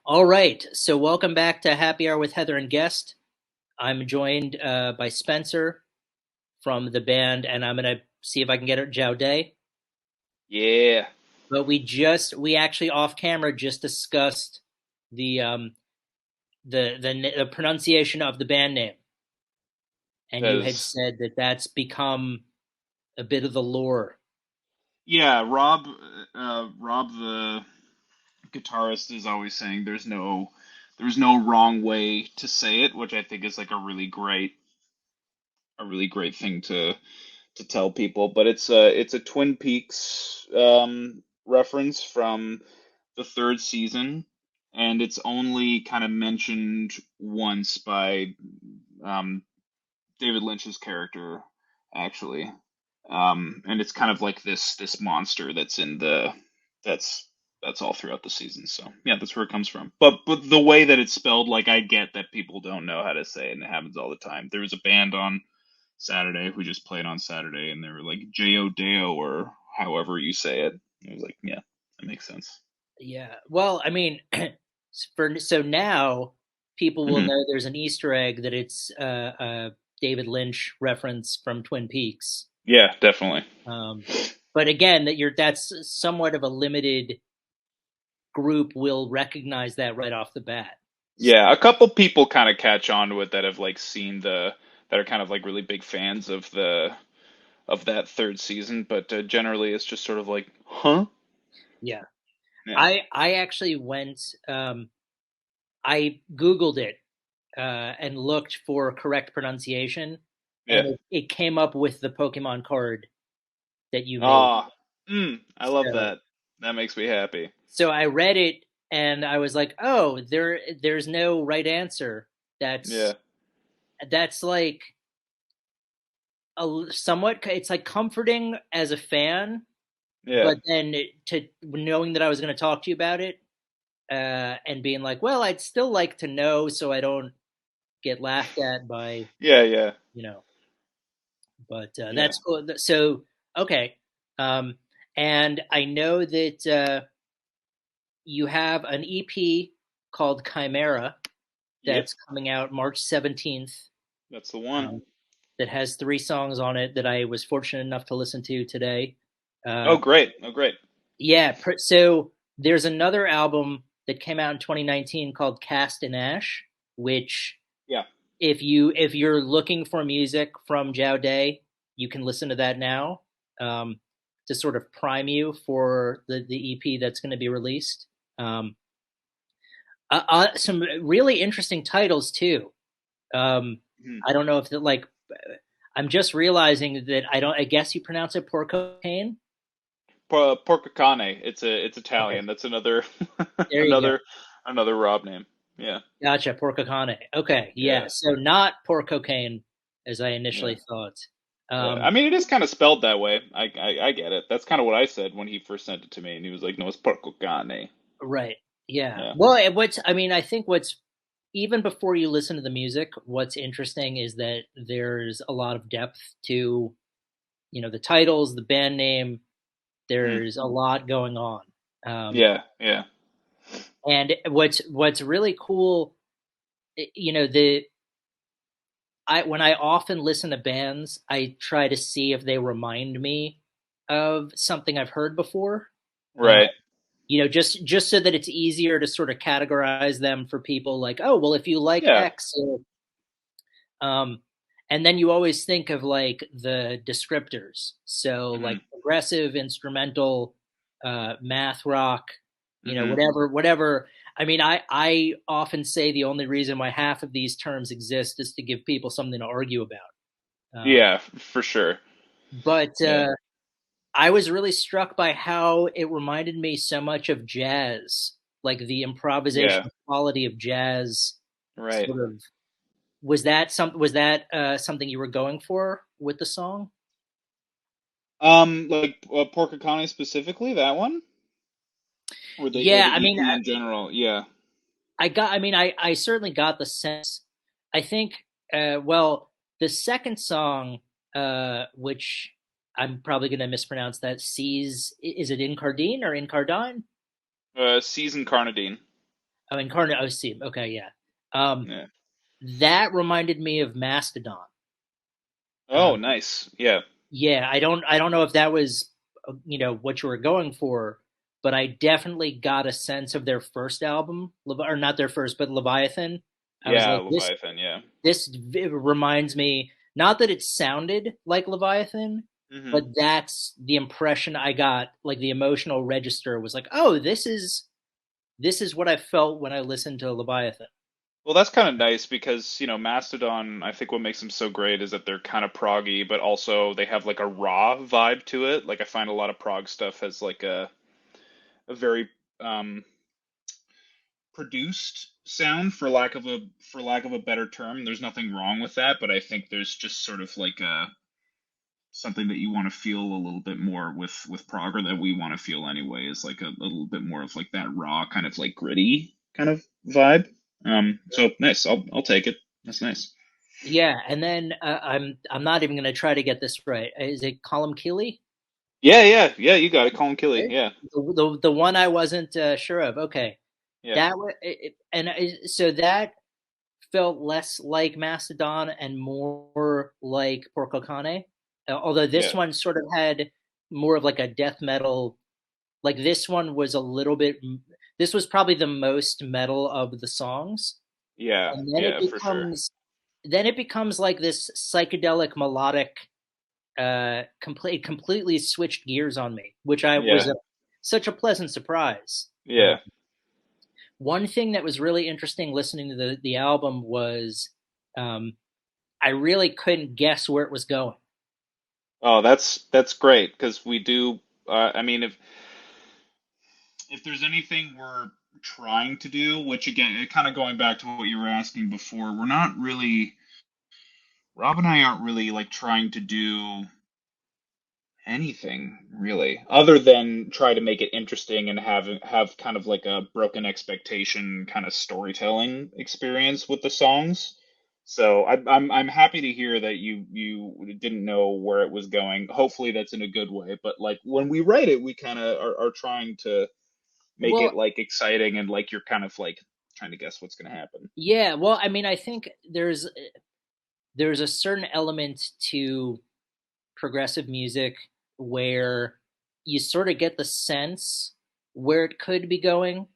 All right, so welcome back to Happy Hour with Heather and Guest. I'm joined by Spencer from the band, and I'm gonna see if I can get it Jaodae. Yeah. But we actually off camera just discussed the the pronunciation of the band name, and That you had is, said that that's become a bit of the lore. yeah, Rob the guitarist is always saying there's no wrong way to say it, which I think is like a really great thing to tell people. But it's a Twin Peaks reference from the third season, and it's only kind of mentioned once by um, David Lynch's character, actually. And it's kind of like this monster that's all throughout the season. So yeah, that's where it comes from. But the way that it's spelled, like I get that people don't know how to say it, and it happens all the time. There was a band on Saturday who just played on Saturday, and they were like Jaodae or however you say it. I was like, yeah, that makes sense. Yeah, well, I mean, so now people will Hmm. know there's an Easter egg that it's a David Lynch reference from Twin Peaks. Yeah, definitely. Um, but again, that's somewhat of a limited group will recognize that right off the bat. So, Yeah, a couple people kind of catch on to it that have like seen that are kind of like really big fans of that third season, but generally it's just sort of like, huh? yeah, Yeah, I actually went. I Googled it and looked for correct pronunciation, yeah. and it came up with the Pokemon card that you made. Ah, I love So, that. That makes me happy. so I read it and I was like, oh, there's no right answer. Yeah, That's like somewhat. It's like comforting as a fan, yeah, but then to knowing that I was going to talk to you about it and being like, well, I'd still like to know so I don't get laughed at by yeah, yeah, you know. But yeah. that's cool. So okay, um, and I know that you have an EP called Chimera Yep, that's coming out March 17th. that's the one. Um, that has three songs on it that I was fortunate enough to listen to today. Oh, Uh, great. Oh, great. yeah, so there's another album that came out in 2019 called Cast in Ash, which Yeah. if you're looking for music from Jaodae, you can listen to that now um, to sort of prime you for the EP that's going to be released. Um, some really interesting titles too. Um, Mhm. I don't know if like I'm just realizing that I don't. I guess you pronounce it porcupine. Porco Cane. It's Okay, Italian. That's another there you go. another Rob name. Yeah, Gotcha, porcupine. Okay, yeah. yeah, So not pork cocaine as I yeah. initially thought. Yeah, I Um, mean, it is kind of spelled that way. I get it. That's kind of what I said when he first sent it to me, and he was like, "No, it's porco cane." right. Yeah. Yeah. Well, I mean, I think what's even before you listen to the music, what's interesting is that there's a lot of depth to, the titles, the band name. Hmm. There's a lot going on. Um, Yeah, yeah. and what's really cool, the I when I often listen to bands, I try to see if they remind me of something I've heard before. Uh, Right. just so that it's easier to sort of categorize them for people like, oh, well, if you like Yeah. X, um, and then you always think of like the descriptors. So Hmm. like progressive, instrumental, math rock, Hmm. whatever. I mean, I often say the only reason why half of these terms exist is to give people something to argue about. Yeah, for sure. But Yeah. I was really struck by how it reminded me so much of jazz, like the Yeah. improvisational quality of jazz. Right. Sort of was that something you were going for with the song? Like porco cane specifically, that one, or Yeah, the I mean, EP in general. Yeah. I certainly got the sense. I think, well, the second song, which I'm probably going to mispronounce that, sees, is it Incardine or Incardine? Season Carnadine. Oh, Incarnate. Oh, see. Okay, yeah. Um, Yeah. that reminded me of Mastodon. Oh, Um, nice. Yeah. yeah, I don't know if that was what you were going for, but I definitely got a sense of their first album, or not their first, but Leviathan. I was Yeah, like, this Leviathan, yeah. reminds me, not that it sounded like Leviathan, Hmm. but that's the impression I got. Like the emotional register was like, oh, this is what I felt when I listened to Leviathan. Well, that's kind of nice because, Mastodon, I think what makes them so great is that they're kind of proggy, but also they have like a raw vibe to it. Like I find a lot of prog stuff has like a very um produced sound for lack of a better term. There's nothing wrong with that, but I think there's just sort of like a something that you want to feel a little bit more with prog, or that we want to feel anyway, is like a little bit more of like that raw kind of like gritty kind of vibe. So nice. I'll take it. That's nice. Yeah, and then I'm not even going to try to get this right. Is it Colum Keeley? Yeah, yeah, yeah. You got it. Colin Killy. Right? Yeah, The one I wasn't sure of. Okay, yeah, that was so that felt less like Mastodon and more like Porco Cane. Although this yeah, one sort of had more of like a death metal. Like this one was a little bit. This was probably the most metal of the songs, yeah, and then yeah, for sure. it becomes like this psychedelic melodic completely switched gears on me, which I was Yeah, such a pleasant surprise. yeah. One thing that was really interesting listening to the album was um, I really couldn't guess where it was going. Oh, that's great because we do. I mean, if there's anything we're trying to do, which again, it kind of going back to what you were asking before, we're not really. Rob and I aren't really like trying to do anything really, other than try to make it interesting and have kind of like a broken expectation kind of storytelling experience with the songs. So I'm happy to hear that you didn't know where it was going. Hopefully that's in a good way. But like when we write it, we kind of are trying to make it Well, like exciting and like you're kind of like trying to guess what's going to happen. yeah, well, I mean, I think there's a certain element to progressive music where you sort of get the sense where it could be going,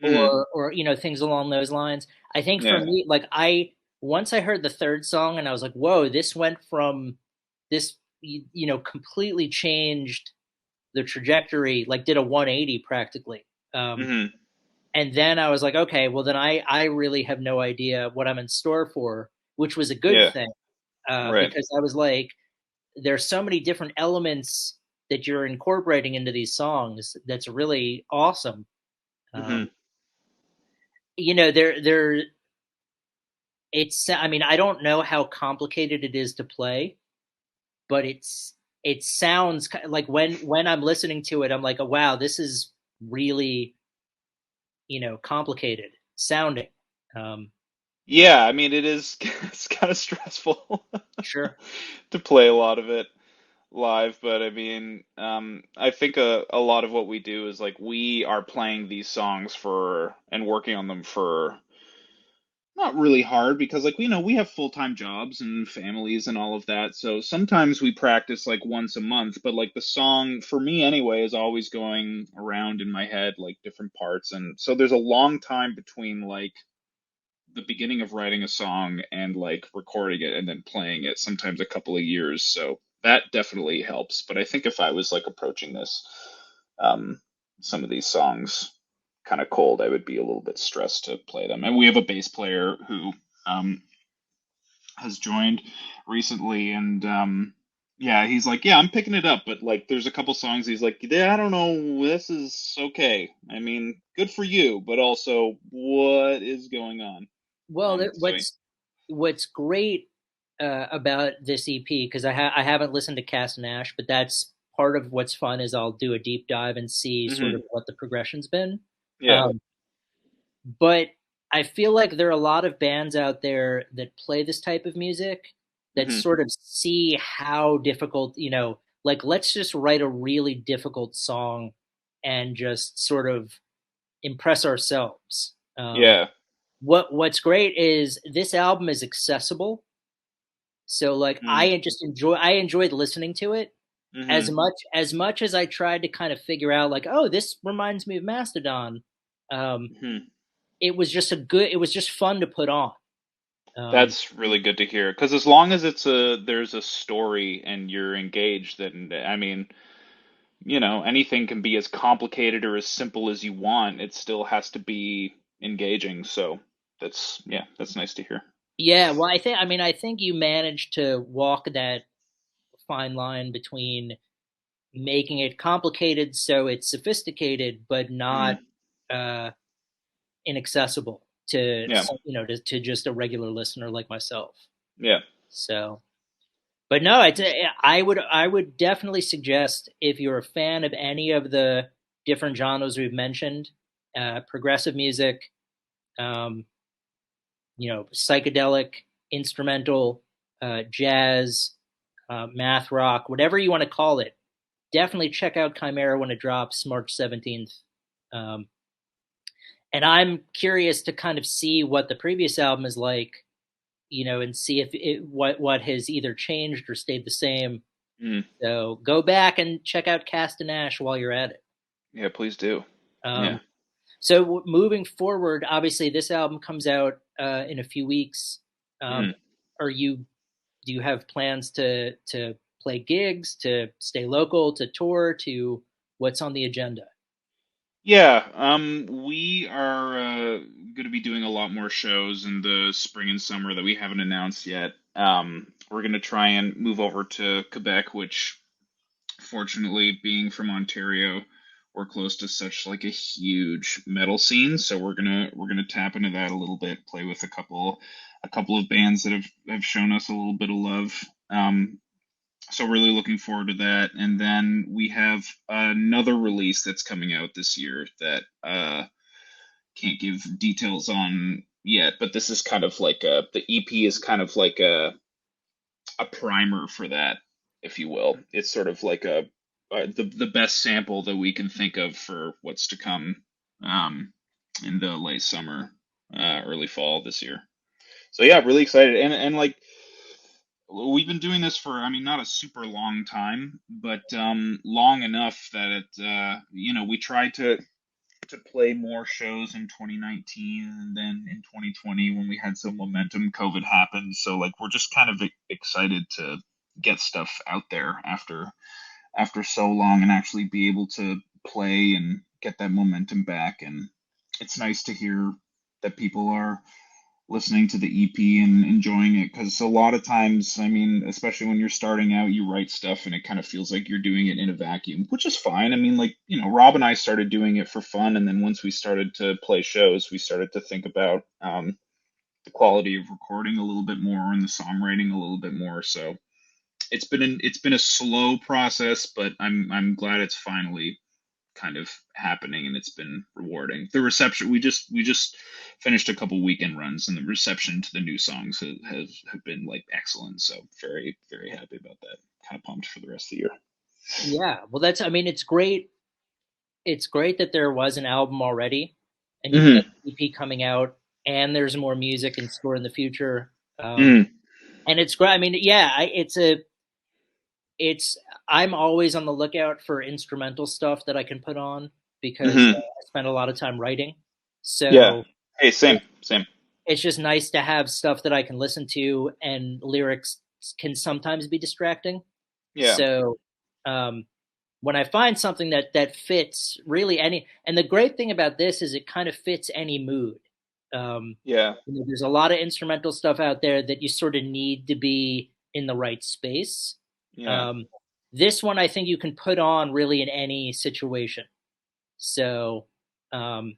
Hmm. or things along those lines. I think for Yeah. me, like I once I heard the third song and I was like, whoa, this went from this completely changed the trajectory, like did a 180 practically. Hmm. And then I was like, okay, well then I really have no idea what I'm in store for, which was a good Yeah. thing, Right. because I was like, there's so many different elements that you're incorporating into these songs that's really awesome. Hmm. Um, there it's, I mean, I don't know how complicated it is to play, but it sounds like when I'm listening to it, I'm like, oh, wow, this is really complicated sounding. Um, Yeah, I mean it is it's kind of stressful sure. to play a lot of it live, but I mean, I think a lot of what we do is like we are playing these songs for and working on them for not really hard because like we have full-time jobs and families and all of that. So sometimes we practice like once a month, but like the song for me anyway is always going around in my head like different parts. And so there's a long time between like the beginning of writing a song and like recording it and then playing it, sometimes a couple of years. So that definitely helps. But I think if I was like approaching this, um, some of these songs kind of cold, I would be a little bit stressed to play them. And we have a bass player who um, has joined recently, and yeah, he's like, yeah, I'm picking it up, but like, there's a couple songs he's like, yeah, I don't know, this is okay. I mean, good for you, but also, what is going on? Well, So what's great about this EP, because I haven't listened to Cast and Ash, but that's part of what's fun is I'll do a deep dive and see sort of hmm. what the progression's been. Yeah. Um, but I feel like there are a lot of bands out there that play this type of music that Hmm. sort of see how difficult, like let's just write a really difficult song and just sort of impress ourselves. Um, Yeah. what's great is this album is accessible. So like Mm. I enjoyed listening to it Mm-hmm. as much as I tried to kind of figure out like, oh, this reminds me of Mastodon. Um, Hmm. it was just fun to put on. Um, That's really good to hear. Because as long as there's a story and you're engaged, then I mean, anything can be as complicated or as simple as you want. It still has to be engaging. So that's nice to hear. yeah, well, I think you managed to walk that fine line between making it complicated so it's sophisticated, but not Mm. uh, inaccessible to Yeah. to just a regular listener like myself. Yeah. So, but no, I would definitely suggest if you're a fan of any of the different genres we've mentioned, progressive music, um, psychedelic, instrumental, jazz, math rock, whatever you want to call it. Definitely check out Chimera when it drops March 17th. Um, and I'm curious to kind of see what the previous album is like, and see if what has either changed or stayed the same. Mm. So go back and check out Cast and Ash while you're at it. Yeah, please do. Yeah. Um, so moving forward, obviously this album comes out in a few weeks. Um, Mm. are you do you have plans to play gigs, to stay local, to tour, to what's on the agenda? Yeah, we are going to be doing a lot more shows in the spring and summer that we haven't announced yet. We're going to try and move over to Quebec, which, fortunately, being from Ontario, we're close to such like a huge metal scene, so we're gonna tap into that a little bit, play with a couple of bands that have shown us a little bit of love. So really looking forward to that. And then we have another release that's coming out this year that can't give details on yet, but this is kind of like the EP is kind of like a primer for that, if you will. It's sort of like the best sample that we can think of for what's to come um, in the late summer, early fall this year. So yeah, really excited, and like we've been doing this for, I mean, not a super long time, but long enough that we tried to play more shows in 2019, and then in 2020 when we had some momentum, COVID happened. So like we're just kind of excited to get stuff out there after so long and actually be able to play and get that momentum back. And it's nice to hear that people are listening to the EP and enjoying it, because a lot of times, I mean, especially when you're starting out, you write stuff and it kind of feels like you're doing it in a vacuum, which is fine. I mean, like, Rob and I started doing it for fun, and then once we started to play shows, we started to think about the quality of recording a little bit more and the songwriting a little bit more. So it's been a slow process, but I'm glad it's finally kind of happening, and it's been rewarding. The reception, we just finished a couple weekend runs, and the reception to the new songs have been like excellent. So very, very happy about that. Kind of pumped for the rest of the year. Yeah, well, I mean, it's great. It's great that there was an album already, and you've got Hmm. an EP coming out, and there's more music in store in the future. Hmm. And it's great. I mean, yeah, it's. I'm always on the lookout for instrumental stuff that I can put on because Hmm. I spend a lot of time writing. Yeah. So Hey, same, it, same. it's just nice to have stuff that I can listen to, and lyrics can sometimes be distracting. Yeah. So um, when I find something that fits really any, and the great thing about this is it kind of fits any mood. Um, Yeah. there's a lot of instrumental stuff out there that you sort of need to be in the right space. Yeah. Um, this one I think you can put on really in any situation. So um,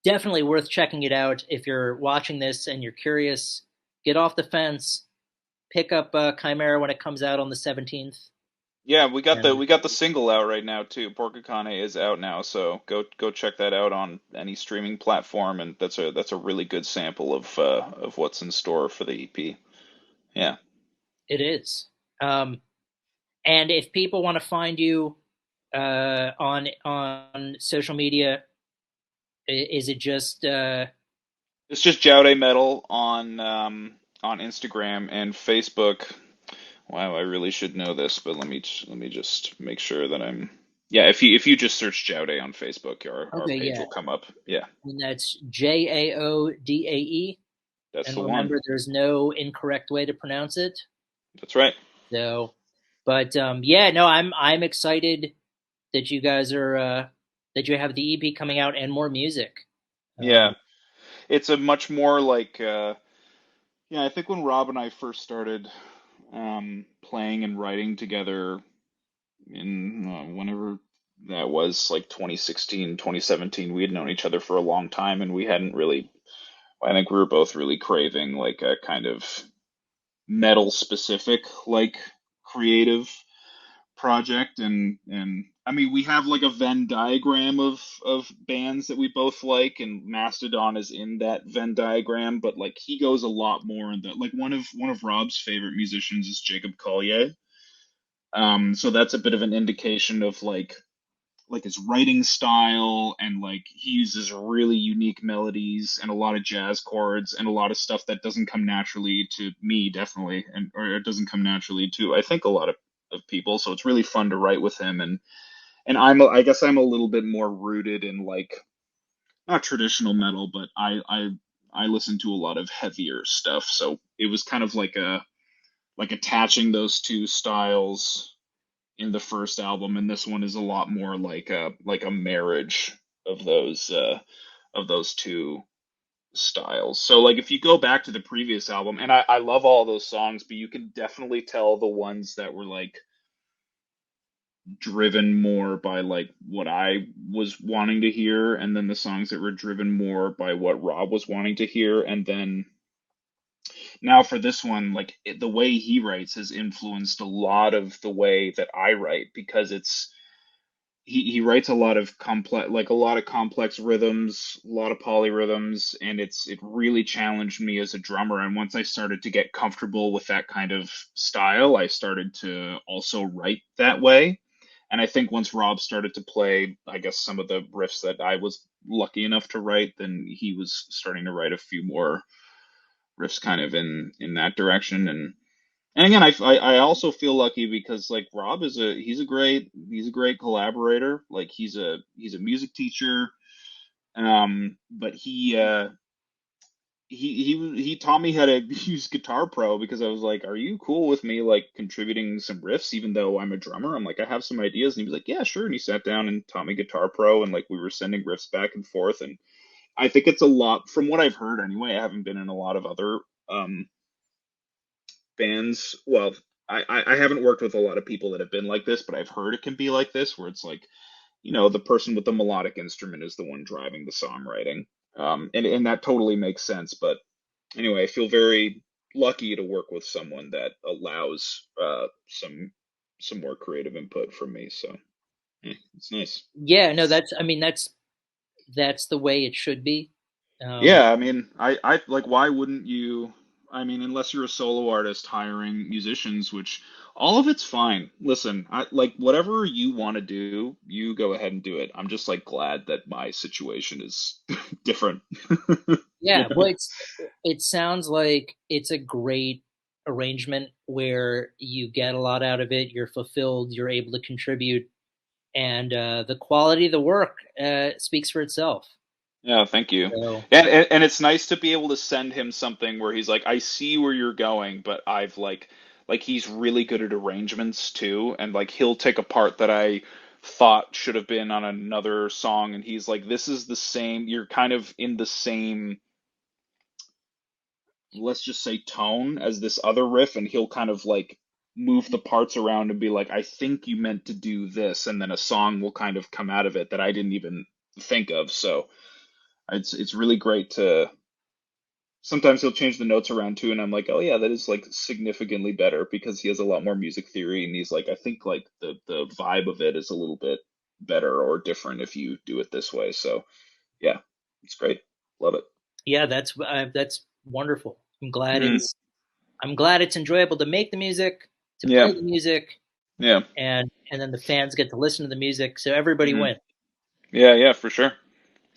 definitely worth checking it out if you're watching this and you're curious. Get off the fence. Pick up Chimera when it comes out on the 17th. Yeah, we got the And we got the single out right now too. Porcacane is out now, so go check that out on any streaming platform, and that's a really good sample of what's in store for the EP. Yeah. it is. Um, and if people want to find you on social media, Is it just It's just Jaodae Metal on Instagram and Facebook. Wow, I really should know this, but let me just make sure that I'm. Yeah, if you just search Jaodae on Facebook, our okay? page Yeah, will come up. Yeah, and that's Jaodae. that's And the one. remember, there's no incorrect way to pronounce it. That's right. So, but yeah, no, I'm excited that you guys are that you have the EP coming out and more music. Yeah, Um, it's a much more like yeah. I think when Rob and I first started playing and writing together in whenever that was, like 2016, 2017, we had known each other for a long time, and we hadn't really. I think we were both really craving like a kind of metal specific like creative project, and I mean we have like a Venn diagram of bands that we both like, and Mastodon is in that Venn diagram, but like he goes a lot more in the like one of Rob's favorite musicians is Jacob Collier. So that's a bit of an indication of like his writing style, and like he uses really unique melodies and a lot of jazz chords and a lot of stuff that doesn't come naturally to me, definitely, and or it doesn't come naturally to I think a lot of people. So it's really fun to write with him, and I guess I'm a little bit more rooted in like not traditional metal, but I listen to a lot of heavier stuff. So it was kind of like attaching those two styles in the first album, and this one is a lot more like a marriage of those two styles. So like if you go back to the previous album, and I love all those songs, but you can definitely tell the ones that were like driven more by like what I was wanting to hear, and then the songs that were driven more by what Rob was wanting to hear, and then now for this one, like the way he writes has influenced a lot of the way that I write, because he writes a lot of complex rhythms, a lot of polyrhythms, and it really challenged me as a drummer. And once I started to get comfortable with that kind of style, I started to also write that way. And I think once Rob started to play, I guess some of the riffs that I was lucky enough to write, then he was starting to write a few more riffs kind of in that direction. And again, I also feel lucky because like Rob is he's a great collaborator. Like he's a music teacher, but he taught me how to use Guitar Pro, because I was like, "Are you cool with me like contributing some riffs, even though I'm a drummer?" I'm like, "I have some ideas," and he was like, "Yeah, sure." And he sat down and taught me Guitar Pro, and like we were sending riffs back and forth. And I think it's a lot from what I've heard anyway. I haven't been in a lot of other bands. Well, I haven't worked with a lot of people that have been like this, but I've heard it can be like this, where it's like, the person with the melodic instrument is the one driving the songwriting. And that totally makes sense. But anyway, I feel very lucky to work with someone that allows some more creative input from me. So it's nice. yeah, no, that's I mean that's the way it should be. Um, Yeah, I mean, I like, why wouldn't you? I mean, unless you're a solo artist hiring musicians, which all of it's fine. Listen, I like whatever you want to do, you go ahead and do it. I'm just like glad that my situation is different. You yeah, know? well, it sounds like it's a great arrangement where you get a lot out of it. You're fulfilled. You're able to contribute, and the quality of the work speaks for itself. Yeah, thank you. So And it's nice to be able to send him something where he's like, I see where you're going, but I've like he's really good at arrangements too, and like he'll take a part that I thought should have been on another song, and he's like, this is the same, you're kind of in the same, let's just say, tone as this other riff, and he'll kind of like move the parts around and be like, I think you meant to do this, and then a song will kind of come out of it that I didn't even think of. So it's really great to sometimes he'll change the notes around too, and I'm like, oh yeah, that is like significantly better, because he has a lot more music theory, and he's like, I think like the vibe of it is a little bit better or different if you do it this way. So yeah, it's great. Love it. yeah, that's wonderful. Mm, I'm glad it's enjoyable to make the music, to yeah, play the music, yeah, and then the fans get to listen to the music. So everybody hmm wins. yeah, yeah, for sure.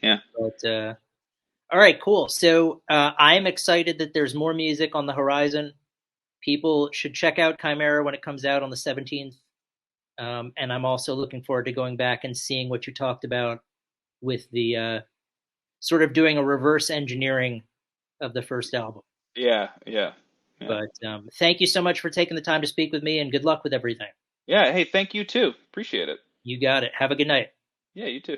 Yeah. But all right, cool. So I'm excited that there's more music on the horizon. People should check out Chimera when it comes out on the 17th. And I'm also looking forward to going back and seeing what you talked about with the sort of doing a reverse engineering of the first album. Yeah. Yeah. Yeah. But thank you so much for taking the time to speak with me, and good luck with everything. Yeah. Hey, thank you too. Appreciate it. You got it. Have a good night. Yeah, you too.